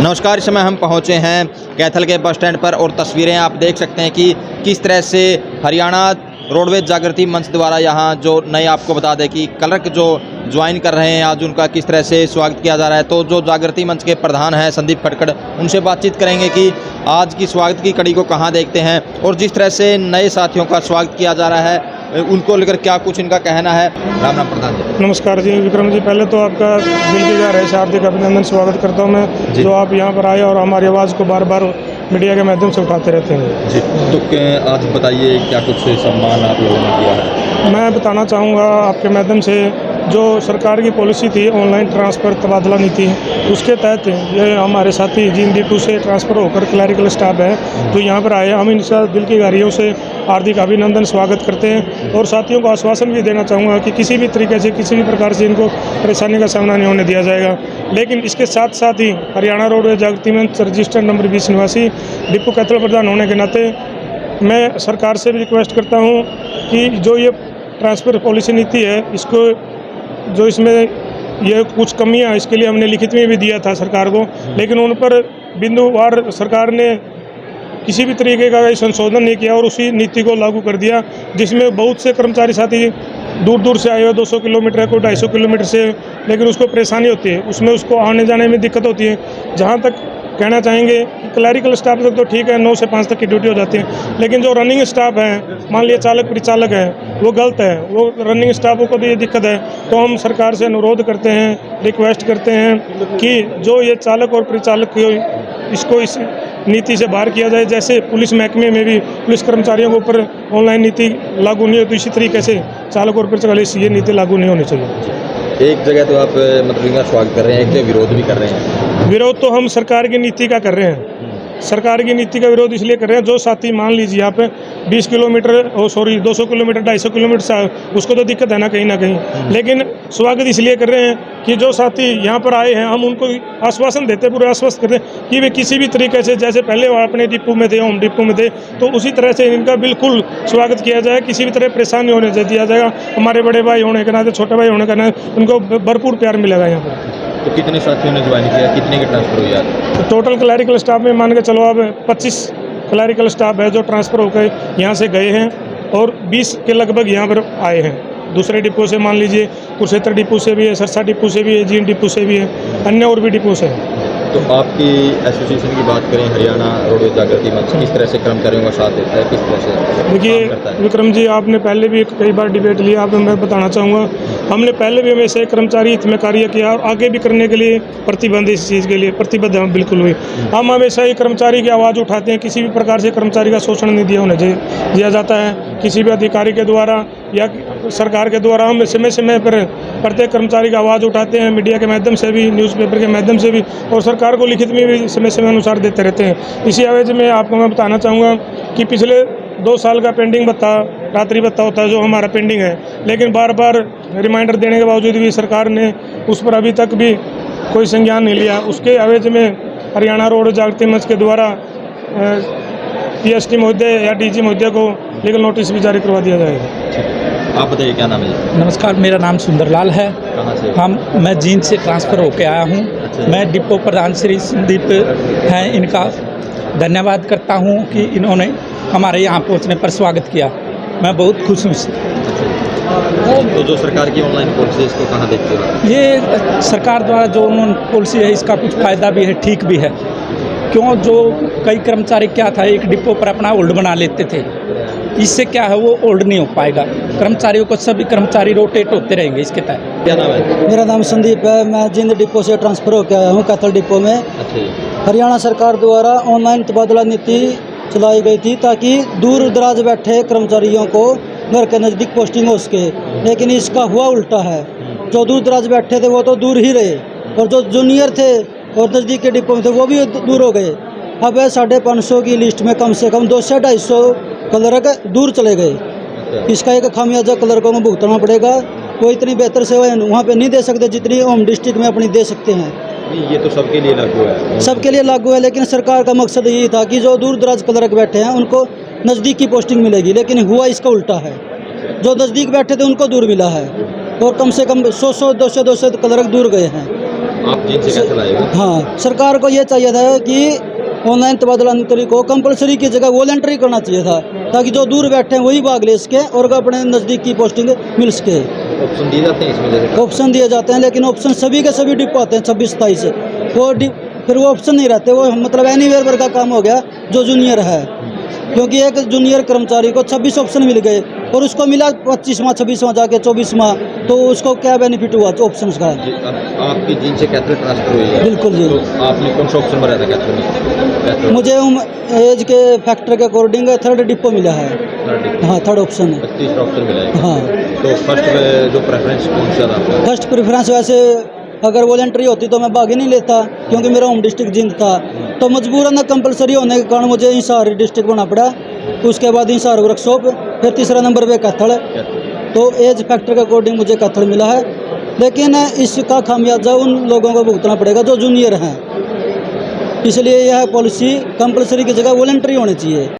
नमस्कार। इस समय हम पहुंचे हैं कैथल के बस स्टैंड पर और तस्वीरें आप देख सकते हैं कि किस तरह से हरियाणा रोडवेज जागृति मंच द्वारा यहाँ जो नए आपको बता दें कि क्लर्क जो ज्वाइन कर रहे हैं आज उनका किस तरह से स्वागत किया जा रहा है। तो जो जागृति मंच के प्रधान हैं संदीप खटकड़, उनसे बातचीत करेंगे कि आज की स्वागत की कड़ी को कहाँ देखते हैं और जिस तरह से नए साथियों का स्वागत किया जा रहा है उनको लेकर क्या कुछ इनका कहना है। राम राम प्रधान जी। नमस्कार जी विक्रम जी, पहले तो आपका दिल की गहराई से हार्दिक अभिनंदन स्वागत करता हूं मैं, जो आप यहां पर आए और हमारी आवाज़ को बार बार मीडिया के माध्यम से उठाते रहते हैं जी। तो आज बताइए क्या कुछ सम्मान आप लोगों ने किया है। मैं बताना चाहूँगा आपके माध्यम से, जो सरकार की पॉलिसी थी ऑनलाइन ट्रांसफ़र तबादला नीति, उसके तहत ये हमारे साथी जिन डिपो से ट्रांसफ़र होकर क्लैरिकल स्टाफ है जो यहाँ पर आए, हम इनका दिल की गहराइयों से हार्दिक अभिनंदन स्वागत करते हैं और साथियों को आश्वासन भी देना चाहूँगा कि किसी भी तरीके से किसी भी प्रकार से इनको परेशानी का सामना नहीं होने दिया जाएगा। लेकिन इसके साथ साथ ही हरियाणा रोडवेज जागृति मंच रजिस्टर्ड नंबर 20 निवासी डिपो कैथल प्रधान होने के नाते मैं सरकार से भी रिक्वेस्ट करता हूँ कि जो ये ट्रांसफ़र पॉलिसी नीति है, इसको जो इसमें ये कुछ कमियां, इसके लिए हमने लिखित में भी दिया था सरकार को, लेकिन उन पर बिंदुवार सरकार ने किसी भी तरीके का संशोधन नहीं किया और उसी नीति को लागू कर दिया, जिसमें बहुत से कर्मचारी साथी दूर दूर से आए हुए 200 किलोमीटर को 250 किलोमीटर से, लेकिन उसको परेशानी होती है, उसमें उसको आने जाने में दिक्कत होती है। जहाँ तक कहना चाहेंगे कि क्लैरिकल स्टाफ तक तो ठीक है, 9 से 5 तक की ड्यूटी हो जाती है, लेकिन जो रनिंग स्टाफ है, मान लिया चालक परिचालक है, वो गलत है, वो रनिंग स्टाफों को तो ये दिक्कत है। तो हम सरकार से अनुरोध करते हैं, रिक्वेस्ट करते हैं कि जो ये चालक और परिचालक इसको इस नीति से बाहर किया जाए। जैसे पुलिस महकमे में भी पुलिस कर्मचारियों के ऊपर ऑनलाइन नीति लागू नहीं होती, इसी तरीके से चालक और परिचालक ये नीति लागू नहीं होनी चाहिए। एक जगह तो आप मतलब इनका स्वागत कर रहे हैं, एक जगह विरोध भी कर रहे हैं। विरोध तो हम सरकार की नीति का कर रहे हैं। सरकार की नीति का विरोध इसलिए कर रहे हैं, जो साथी मान लीजिए आप 20 किलोमीटर 200 किलोमीटर 250 किलोमीटर से उसको तो दिक्कत है ना कहीं, लेकिन स्वागत इसलिए कर रहे हैं कि जो साथी यहाँ पर आए हैं हम उनको आश्वासन देते, पूरे आश्वस्त करते हैं कि वे किसी भी तरीके से जैसे पहले अपने डिपो में थे, होम डिपो में थे, तो उसी तरह से इनका बिल्कुल स्वागत किया जाए, किसी भी तरह परेशानी होने से दिया जाएगा। हमारे बड़े भाई होने के नाते, छोटे भाई होने के नाते उनको भरपूर प्यार मिलेगा यहाँ पर। तो कितने साथियों ने ज्वाइन किया, कितने के ट्रांसफर हुआ? तो टोटल क्लैरिकल स्टाफ में मान के चलो अब 25 क्लैरिकल स्टाफ है जो ट्रांसफ़र होकर यहाँ से गए हैं और 20 के लगभग यहाँ पर आए हैं दूसरे डिपो से। मान लीजिए कुरुक्षेत्र डिपो से भी है, सरसा डिपो से भी है, जींद डिपो से भी है, अन्य और भी डिपो से है। तो आपकी एसोसिएशन की बात करें, हरियाणा रोडवेज जागृति मंच किस तरह से कर्मचारियों का साथ देता है, किस तरह से? देखिए विक्रम जी, आपने पहले भी कई बार डिबेट लिया, आप मैं बताना चाहूँगा, हमने पहले भी हमेशा कर्मचारी हित में कार्य किया और आगे भी करने के लिए प्रतिबद्ध, इस चीज़ के लिए प्रतिबद्ध हम बिल्कुल हुए। हम हमेशा ही कर्मचारी की आवाज़ उठाते हैं, किसी भी प्रकार से कर्मचारी का शोषण नहीं दिया जाता है किसी भी अधिकारी के द्वारा या सरकार के द्वारा। हम समय समय पर प्रत्येक कर्मचारी की आवाज़ उठाते हैं, मीडिया के माध्यम से भी, न्यूज़पेपर के माध्यम से भी, और सरकार को लिखित में भी समय समय अनुसार देते रहते हैं। इसी आवेज में आपको मैं बताना चाहूँगा कि पिछले 2 साल का पेंडिंग भत्ता, रात्रि भत्ता होता है जो हमारा पेंडिंग है, लेकिन बार बार रिमाइंडर देने के बावजूद भी सरकार ने उस पर अभी तक भी कोई संज्ञान नहीं लिया। उसके आवेज में हरियाणा रोड जागृति मंच के द्वारा PST महोदय या DG महोदय को लीगल नोटिस भी जारी करवा दिया जाएगा। आप बताइए क्या नाम है? नमस्कार, मेरा नाम सुंदरलाल है। कहाँ से? मैं जींद से ट्रांसफ़र होकर आया हूँ। अच्छा। मैं डिपो प्रधान श्री संदीप हैं, इनका धन्यवाद करता हूँ कि इन्होंने हमारे यहाँ पहुँचने पर स्वागत किया। मैं बहुत खुश हूँ इससे। तो जो सरकार की ऑनलाइन पॉलिसी है इसको कहाँ देखते हो? ये सरकार द्वारा जो पॉलिसी है इसका कुछ फ़ायदा भी है, ठीक भी है। क्यों, जो कई कर्मचारी क्या था, एक डिपो पर अपना होल्ड बना लेते थे, इससे क्या है वो होल्ड नहीं हो पाएगा। कर्मचारियों को सभी कर्मचारी रोटेट होते रहेंगे इसके तहत। क्या नाम है? मेरा नाम संदीप है। मैं जिंद डिपो से ट्रांसफ़र होकर आया हूँ कैथल डिपो में। अच्छा। हरियाणा सरकार द्वारा ऑनलाइन तबादला नीति चलाई गई थी ताकि दूर दराज बैठे कर्मचारियों को घर के नज़दीक पोस्टिंग हो सके, लेकिन इसका हुआ उल्टा है। जो दूर दराज बैठे थे वो तो दूर ही रहे, और जो जूनियर थे और नज़दीक के डिपो में थे वो भी दूर हो गए। अब 550 की लिस्ट में कम से कम 200 से 250 क्लर्क दूर चले गए। इसका एक खामियाजा क्लर्कों को भुगतना पड़ेगा। वो इतनी बेहतर सेवा वहाँ पे नहीं दे सकते जितनी होम डिस्ट्रिक्ट में अपनी दे सकते हैं। ये तो सबके लिए लागू है। सबके लिए लागू है, लेकिन सरकार का मकसद यही था कि जो दूर दराज क्लर्क बैठे हैं उनको नज़दीक की पोस्टिंग मिलेगी, लेकिन हुआ इसका उल्टा है। जो नज़दीक बैठे थे उनको दूर मिला है और कम से कम 100 200 क्लर्क दूर गए हैं। आप जिनसे कैथल आए हो? हाँ, सरकार को ये चाहिए था कि ऑनलाइन तबादला नीति को कंपलसरी की जगह वॉलंटरी करना चाहिए था, ताकि जो दूर बैठे हैं वही भाग ले सके और अपने नज़दीक की पोस्टिंग मिल सके। ऑप्शन दिए जाते हैं इसमें जैसे? ऑप्शन दिए जाते हैं, लेकिन ऑप्शन सभी के सभी डिपो आते हैं 26-27 वो फिर वो ऑप्शन नहीं रहते, वो मतलब एनीवेयर वर्क का काम हो गया जो जूनियर है, क्योंकि एक जूनियर कर्मचारी को 26 ऑप्शन मिल गए और उसको मिला 25वां 26वां जाके 24वां, तो उसको क्या बेनिफिट हुआ ऑप्शन का? अब आपकी जिनसे कैथल ट्रांसफर हुई है, बिल्कुल जी। तो आपने कौन सा ऑप्शन भरा था कैथल में? मुझे एज के फैक्टर के अकॉर्डिंग 3rd डिपो मिला है। हाँ, 3rd ऑप्शन है। तीसरा ऑप्शन मिला है। हाँ, तो फर्स्ट जो प्रेफरेंस कौन सा था आपका? फर्स्ट प्रेफरेंस वैसे अगर वॉलंटरी होती तो मैं भाग ही नहीं लेता, क्योंकि मेरा होम डिस्ट्रिक्ट जींद था, तो मजबूरन कंपलसरी होने के कारण मुझे हिसार डिस्ट्रिक्ट बना पड़ा, उसके बाद हिसार वर्कशॉप, फिर तीसरा नंबर पे कैथल। तो एज फैक्टर के अकॉर्डिंग मुझे कैथल मिला है, लेकिन इसका खामियाजा उन लोगों को भुगतना पड़ेगा जो जूनियर हैं, इसलिए यह पॉलिसी कंपलसरी की जगह वॉलंटरी होनी चाहिए।